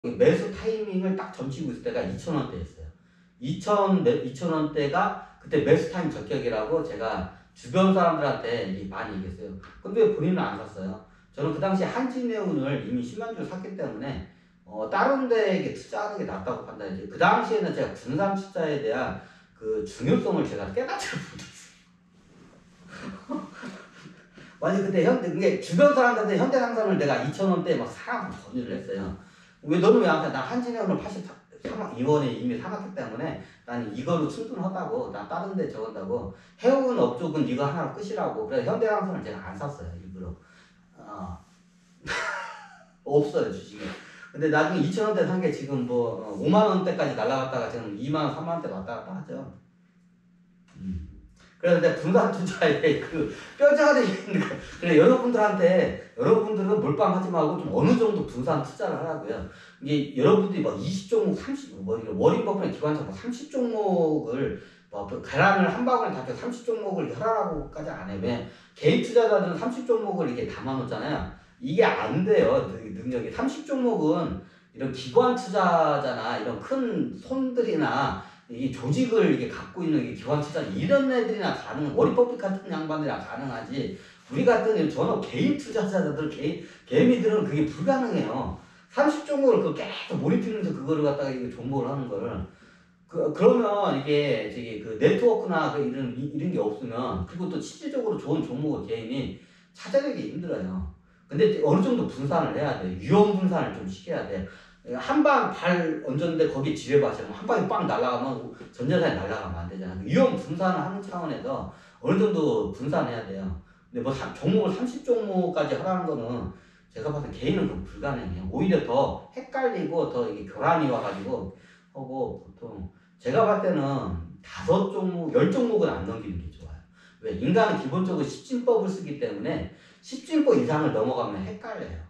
매수 타이밍을 딱 점치고 있을 때가 2,000원대였어요. 2,000원대가 그때 매수 타임 적격이라고 제가 주변 사람들한테 많이 얘기했어요. 근데 왜 본인은 안 샀어요? 저는 그 당시에 한진해운을 이미 10만 주 샀기 때문에 다른 데에 투자하는 게 낫다고 판단했지. 그 당시에는 제가 분산 투자에 대한 그 중요성을 제가 깨닫지 못했어요. 만약 그때 이게 주변 사람들한테 현대상선을 내가 2,000원대에 막 사라고 권유를 했어요. 왜 너는 왜 안 사? 나 한진해운을 83원에 이미 사놨기 때문에 난 이거로 충분하다고. 나 다른 데 적은다고. 해운 업종은 이거 하나로 끝이라고. 그래서 현대상선을 제가 안 샀어요. 일부러. 없어요, 주식이. 근데 나중에 2,000원대 산 게 지금 뭐 5만원대까지 날라갔다가 지금 2만원, 3만원대 왔다 갔다 하죠. 그래서 내가 분산 투자에 그 뼈저리 있는 거. 그래, 여러분들은 몰빵하지 말고 좀 어느 정도 분산 투자를 하라고요. 이게 여러분들이 막 20종목, 워린 버핏의 기관처럼 30종목을 계란을 한 방울에 닦여 30종목을 하라고까지 안 해. 왜? 개인 투자자들은 30종목을 이렇게 담아놓잖아요. 이게 안 돼요, 능력이. 30종목은 이런 기관 투자자나 이런 큰 손들이나 이 조직을 이게 갖고 있는 이 기관 투자 이런 애들이나 가능, 워린 버핏 같은 양반들이나 가능하지. 우리 같은 전업 개인 투자자들, 개미들은 그게 불가능해요. 30종목을 그 계속 모니터링해서 그거를 갖다가 이거 정보를 하는 거를. 그러면 이게 저기 그 네트워크나 이런 게 없으면, 그리고 또 실질적으로 좋은 종목을 개인이 찾아내기 힘들어요. 근데 어느 정도 분산을 해야 돼. 위험 분산을 좀 시켜야 돼. 한 방 발 얹었는데 거기에 지뢰밭이면 한 방에 빵 날아가면 전재산이 날아가면 안 되잖아. 위험 분산을 하는 차원에서 어느 정도 분산해야 돼요. 근데 뭐 종목을 30종목까지 하라는 거는 제가 봤을 때 개인은 그건 불가능해요. 오히려 더 헷갈리고 더 이게 교란이 와가지고 하고, 보통 제가 봤을 때는 5종목, 10종목은 안 넘기는 게 좋아요. 왜? 인간은 기본적으로 십진법을 쓰기 때문에 십진법 이상을 넘어가면 헷갈려요.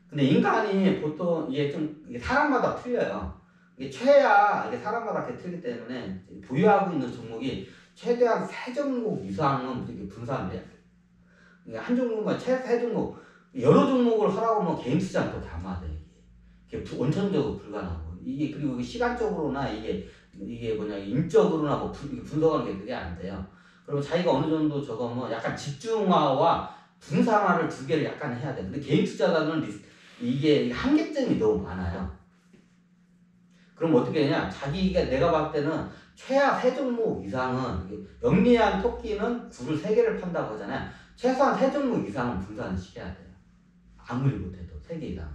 근데 인간이 보통 이게 사람마다 틀려요. 이게 최야, 이게 사람마다 이렇게 틀리기 때문에 보유하고 있는 종목이 최대한 3종목 이상은 이렇게 분산을 해야 돼요. 그러니까 한 종목만 최 3종목, 여러 종목을 하라고 하면 개인 투자는 또 담아야 돼요. 이게 원천적으로 불가능하고. 이게, 그리고 시간적으로나 이게 뭐냐, 인적으로나 뭐 분석하는 게 그게 안 돼요. 그리고 자기가 어느 정도 뭐 약간 집중화와 분산화를 두 개를 약간 해야 돼. 근데 개인 투자자는 이게 한계점이 너무 많아요. 그럼 어떻게 되냐? 내가 봤을 때는 최하 3종목 이상은, 영리한 토끼는 굴을 3개를 판다고 하잖아요. 최소한 3종목 이상은 분산을 시켜야 돼요. 아무리 못해도 3개 이상은.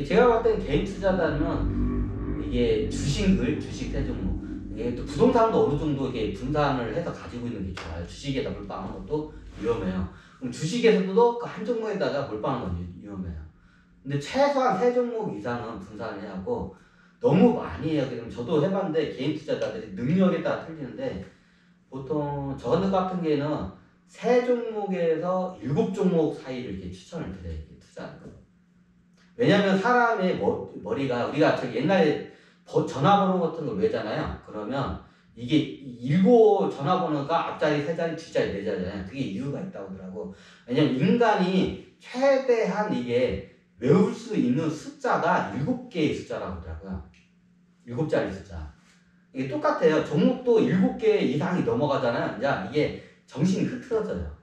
제가 봤을 때는 개인 투자자는 이게 주식 3종목. 이게 또 부동산도 어느 정도 이렇게 분산을 해서 가지고 있는 게 좋아요. 주식에다 몰빵하는 것도 위험해요. 그럼 주식에서도 그 한 종목에다가 몰빵하는 건 위험해요. 근데 최소한 3종목 이상은 분산을 해야 하고, 너무 많이 해요. 그럼 저도 해봤는데 개인 투자자들이 능력에 따라 틀리는데, 보통 저 같은 경우에는 3종목에서 7종목 사이를 이렇게 추천을 드려요. 이렇게 투자하는 거. 왜냐면 사람의 머리가, 우리가 옛날에 전화번호 같은 걸 외잖아요. 그러면 이게 전화번호가 앞자리, 세자리, 뒷자리, 네자리잖아요. 그게 이유가 있다고 하더라고. 왜냐면 인간이 최대한 이게 외울 수 있는 숫자가 7개의 숫자라고 하더라고요. 7자리 숫자. 이게 똑같아요. 종목도 7개 이상이 넘어가잖아요. 이게 정신이 흐트러져요.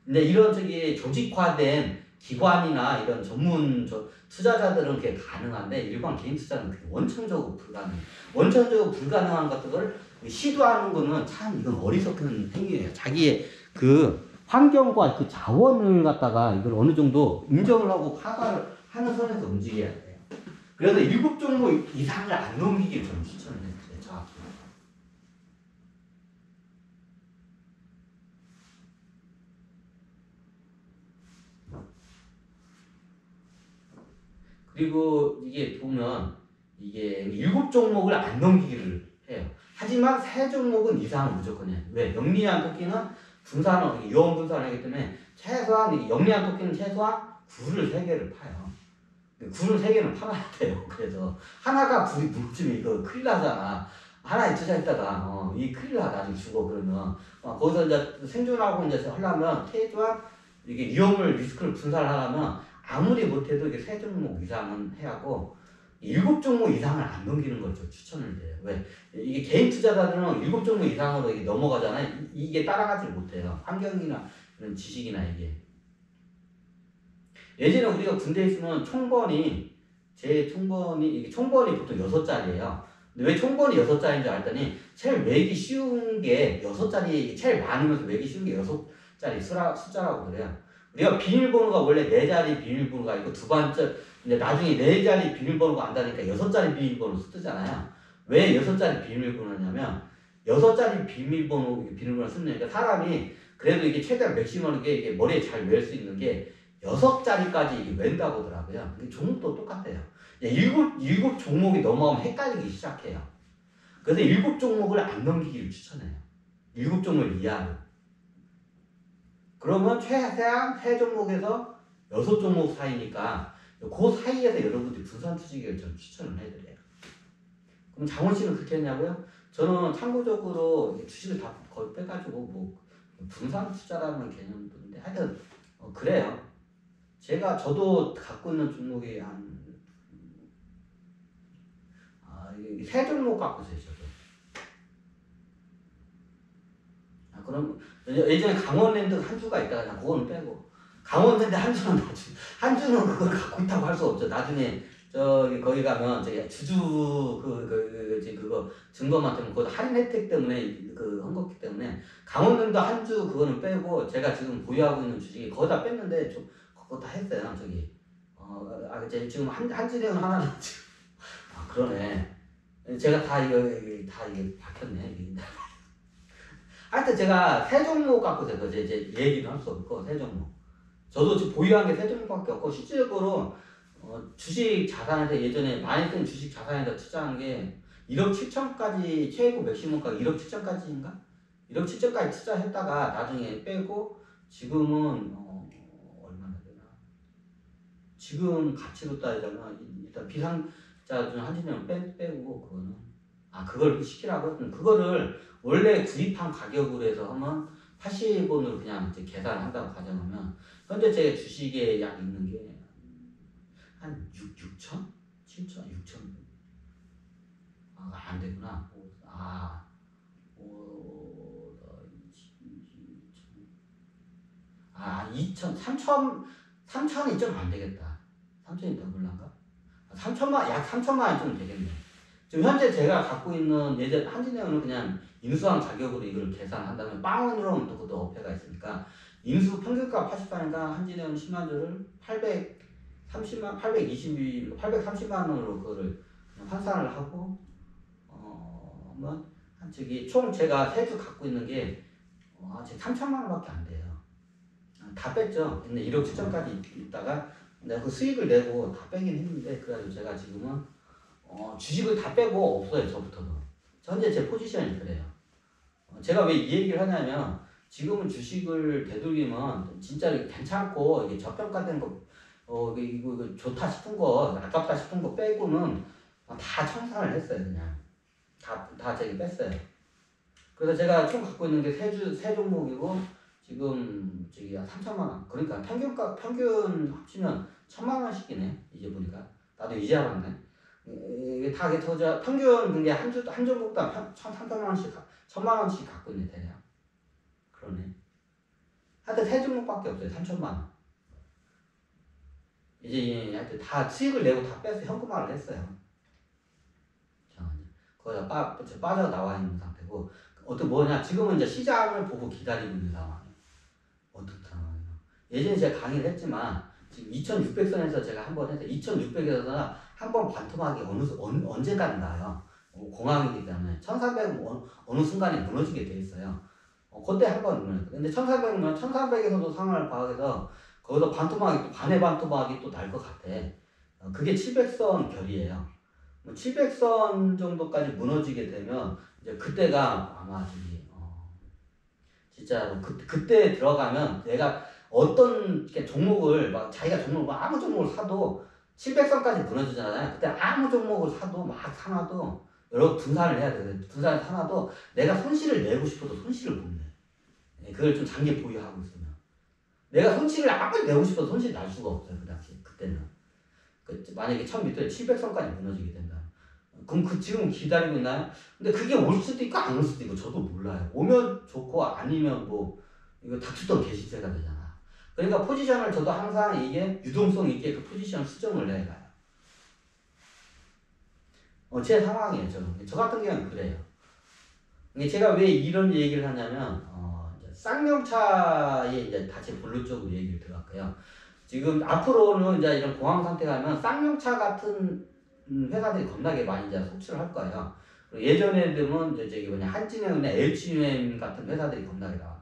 근데 이런 조직화된 기관이나 이런 전문 투자자들은 그게 가능한데, 일반 개인 투자는 그게 원천적으로 불가능해요. 원천적으로 불가능한 것들을 시도하는 거는 참 이건 어리석은 행위예요. 자기의 그 환경과 그 자원을 갖다가 이걸 어느 정도 인정을 하고 카바를 하는 선에서 움직여야 돼요. 그래서 7종목 이상을 안 넘기기를 좀 추천을 해요. 정확히. 그리고 이게 보면 이게 7종목을 안 넘기기를 해요. 하지만 3종목은 이상은 무조건 해요. 왜? 영리한 토끼는 분산을, 유언 분산을 하기 때문에 영리한 토끼는 최소한 굴을 3개를 파요. 굴을 3개는 팔아야 돼요. 그래서 하나가 굴이 묵지면 이거 큰일 나잖아. 하나에 투자했다가 이 큰일 나, 나중에 죽어. 그러면 거기서 이제 생존하고 이제 하려면 최소한 이게 위험을 리스크를 분산하려면 아무리 못해도 이게 3종목 이상은 해야 하고 7종목 이상을 안 넘기는 걸 저 추천을 드려요. 왜? 이게 개인 투자자들은 7종목 이상으로 이게 넘어가잖아요. 이게 따라가지 못해요. 환경이나 이런 지식이나 이게. 예전에 우리가 군대에 있으면 제 총번이 이게 총번이 보통 6자리예요. 근데 왜 총번이 6자리인 줄 알았더니 제일 외기 쉬운 게 6자리, 제일 많으면서 외기 쉬운 게 6자리 숫자라고 그래요. 우리가 비밀번호가 원래 4자리 비밀번호가 있고 두 번째 근데 나중에 4자리 비밀번호가 안다니까 6자리 비밀번호 쓰잖아요. 왜 6자리 비밀번호냐면 6자리 비밀번호 쓰니까 사람이 그래도 이게 최대한 맥시멈 이게 머리에 잘 외울 수 있는 게 6자리까지 이게 웬다고 하더라고요. 근데 종목도 똑같아요. 7 종목이 넘어가면 헷갈리기 시작해요. 그래서 7 종목을 안 넘기기를 추천해요. 7 종목 이하로. 그러면 최대한 3종목에서 6종목 사이니까 그 사이에서 여러분들이 분산 투자기를 저는 추천을 해드려요. 그럼 장원 씨는 그렇게 했냐고요? 저는 참고적으로 주식을 다 거의 빼가지고 뭐 분산 투자라는 개념도 있는데 하여튼 그래요. 저도 갖고 있는 종목이 한 3종목 갖고 있어요. 저도. 그럼 예전에 강원랜드 한 주가 있다가 그냥 그거는 빼고 강원랜드 한 주는 그걸 갖고 있다고 할 수 없죠. 나중에 저기 거기 가면 저기 주주 그거 증거만 때문에 그것도 할인 혜택 때문에 한 거기 때문에 강원랜드 한 주 그거는 빼고 제가 지금 보유하고 있는 주식이 거의 다 뺐는데 좀 그거 다 했어요. 저기 지금 한진해운 하나는 지금 그러네. 제가 다 이게 박혔네. 하여튼 제가 3종목 갖고 있어요. 이제 얘기는 할 수 없고 3종목. 저도 지금 보유한 게 3종목밖에 없고 실질적으로 주식 자산에서 예전에 많이 뜬 주식 자산에서 투자한 게 1억 7천까지 최고 맥시멈가 1억 7천까지인가? 1억 7천까지 투자했다가 나중에 빼고 지금은 얼마나 되나? 지금 가치로 따지자면 일단 비상자 중 한진영 빼고 그거는 그걸 시키라고 그거를 원래 구입한 가격으로 해서 하면 80원으로 그냥 이제 계산한다고 가정하면 현재 제 주식에 약 있는 게 한 6천? 7천? 6천? 안 되구나. 2천, 3천이 좀 안 되겠다. 3천이 더 불란가? 약 3천만 원 좀 되겠네. 지금 현재 제가 갖고 있는 예전 한진해운은 그냥 인수한 가격으로 이걸 계산한다면 빵원으로 하면 또 그것도 어폐가 있으니까 인수 평균가 84니까 한진해운 10만주를 830만 원으로 그거를 환산을 하고 총 제가 세주 갖고 있는 게 제 3천만 원밖에 안 돼요. 다 뺐죠. 근데 1억 7천까지 있다가 내가 그 수익을 내고 다 빼긴 했는데 그래가지고 제가 지금은 주식을 다 빼고 없어요. 저부터도. 현재 제 포지션이 그래요. 제가 왜 이 얘기를 하냐면 지금은 주식을 되돌리면 진짜 괜찮고 이게 저평가된 거 이거 좋다 싶은 거 아깝다 싶은 거 빼고는 다 청산을 했어요. 그냥 다 저기 뺐어요. 그래서 제가 총 갖고 있는 게 세 종목이고 지금 저기 3천만 원. 그러니까 평균 합치면 1,000만 원씩이네. 이제 보니까 나도 이제 알았네. 이게 다 평균 그게 한 종목당 1,300만 원씩 1,000만 원씩 갖고 있네 대략. 그러네. 하여튼 3종목밖에 없어요. 3천만 원. 이제 하여튼 다 수익을 내고 다 빼서 현금화를 했어요. 거의 다 빠져나와 있는 상태고 지금은 이제 시장을 보고 기다리고 있는 상황이에요. 어떻게 상황이에요? 예전에 제가 강의를 했지만 지금 2,600선에서 제가 한번 해서 2,600에서 한번 반토막이 언제까지 나요. 공항이기 때문에 1,300은 어느 순간에 무너지게 돼 있어요. 그때 한번 무너져요. 근데 1,300은 1,300에서도 상황을 파악해서 거기서 반토막이 또 반의 반토막이 또 날 것 같아. 그게 700선 결이에요. 700선 정도까지 무너지게 되면 이제 그때가 아마 진짜로 그때 들어가면 내가 어떤 종목을 자기가 아무 종목을 사도 700선까지 무너지잖아요. 그때 아무 종목을 사도 막 사놔도 여러 분산을 해야 돼. 분산을 사놔도 내가 손실을 내고 싶어도 손실을 못 내. 그걸 좀 장기 보유하고 있으면. 내가 손실을 아무리 내고 싶어도 손실 날 수가 없어요. 그 당시 그때는. 만약에 1000m에 700선까지 무너지게 된다. 그럼 지금 기다리고 있나요? 근데 그게 올 수도 있고 안 올 수도 있고 저도 몰라요. 오면 좋고 아니면 뭐 이거 다투던 개시세가 되잖아. 그러니까 포지션을 저도 항상 이게 유동성 있게 그 포지션 수정을 해가요. 제 상황이에요. 저 같은 경우는 그래요. 제가 왜 이런 얘기를 하냐면 이제 쌍용차에 이제 다시 본론 쪽으로 얘기를 들어갈게요. 지금 앞으로는 이제 이런 공황 상태가 하면 쌍용차 같은 회사들이 겁나게 많이 이제 속출을 할 거예요. 예전에는 이제 저기 한진형이나 HUM 같은 회사들이 겁나게 나와.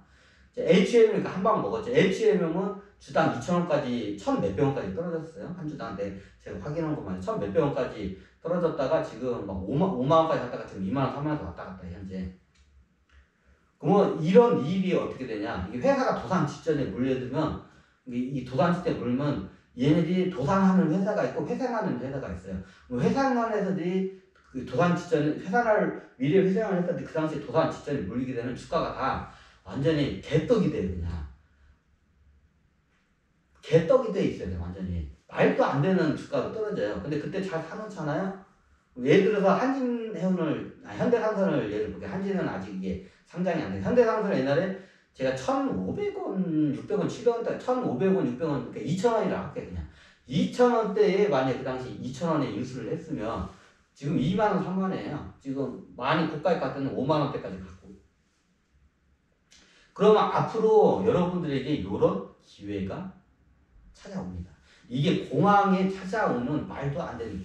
HUM이 한 방 먹었죠. HUM은 주당 2,000원까지 1,000몇백 원까지 떨어졌어요. 한 주당. 근데 제가 확인한 것만 1,000몇백 원까지 떨어졌다가 지금 막 5만 원까지 갔다가 지금 2만 원, 3만 원 왔다 갔다 현재. 그러면 이런 일이 어떻게 되냐? 이 회사가 도산 직전에 물려들면 이 도산 직전에 물면 얘네들이 도산하는 회사가 있고 회생하는 회사가 있어요. 회생하는 회사들이 그 도산 직전에 회사를 미래 회생하는 회사들이 그 당시에 도산 직전에 물리게 되면 주가가 다 완전히 개떡이 돼요. 그냥 개떡이 돼 있어요. 완전히 말도 안 되는 주가가 떨어져요. 근데 그때 잘 사놓잖아요. 예를 들어서 현대상선을 예를 들게 한진은 아직 이게 상장이 안 돼. 현대상선은 옛날에 제가 1,500원, 600원, 700원, 1,500원, 600원, 그러니까 2,000원이라 할게 그냥. 2,000원대에 만약에 그 당시 2,000원에 인수를 했으면 지금 2만 원, 3만 원이에요. 지금 많이 고가에 갔더니 5만 원대까지 갔고. 그러면 앞으로 여러분들에게 이런 기회가 찾아옵니다. 이게 공항에 찾아오는 말도 안 되는 기회.